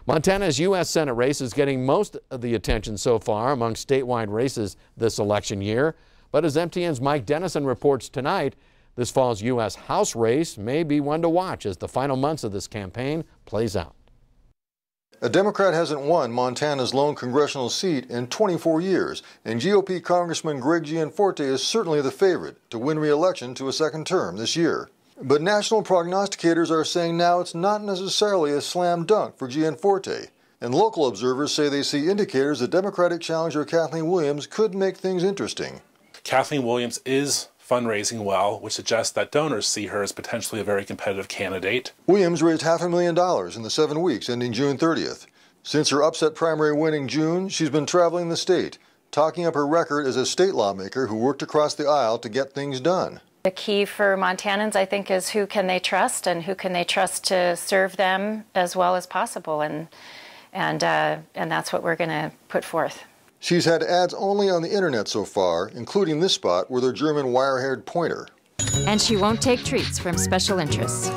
Montana's U.S. Senate race is getting most of the attention so far among statewide races this election year. But as MTN's Mike Dennison reports tonight, this fall's U.S. House race may be one to watch as the final months of this campaign plays out. A Democrat hasn't won Montana's lone congressional seat in 24 years, and GOP Congressman Greg Gianforte is certainly the favorite to win re-election to a second term this year. But national prognosticators are saying now it's not necessarily a slam dunk for Gianforte, and local observers say they see indicators that Democratic challenger Kathleen Williams could make things interesting. Kathleen Williams is fundraising well, which suggests that donors see her as potentially a very competitive candidate. Williams raised $500,000 in the 7 weeks ending June 30th. Since her upset primary win in June, she's been traveling the state, talking up her record as a state lawmaker who worked across the aisle to get things done. The key for Montanans, I think, is who can they trust and who can they trust to serve them as well as possible, and that's what we're going to put forth. She's had ads only on the internet so far, including this spot with her German wire-haired pointer. And she won't take treats from special interests.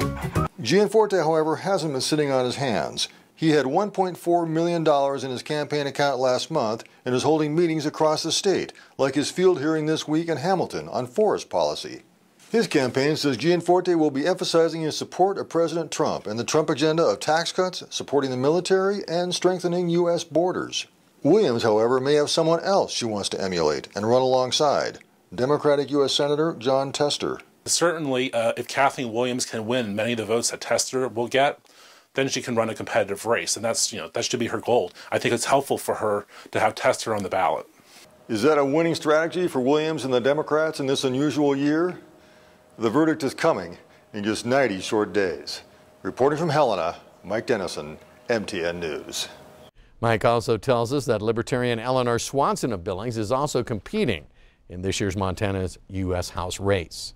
Gianforte, however, hasn't been sitting on his hands. He had $1.4 million in his campaign account last month and is holding meetings across the state, like his field hearing this week in Hamilton on forest policy. His campaign says Gianforte will be emphasizing his support of President Trump and the Trump agenda of tax cuts, supporting the military, and strengthening U.S. borders. Williams, however, may have someone else she wants to emulate and run alongside, Democratic U.S. Senator Jon Tester. Certainly, if Kathleen Williams can win many of the votes that Tester will get, then she can run a competitive race, and that's, that should be her goal. I think it's helpful for her to have Tester on the ballot. Is that a winning strategy for Williams and the Democrats in this unusual year? The verdict is coming in just 90 short days. Reporting from Helena, Mike Dennison, MTN News. Mike also tells us that Libertarian Eleanor Swanson of Billings is also competing in this year's Montana's U.S. House race.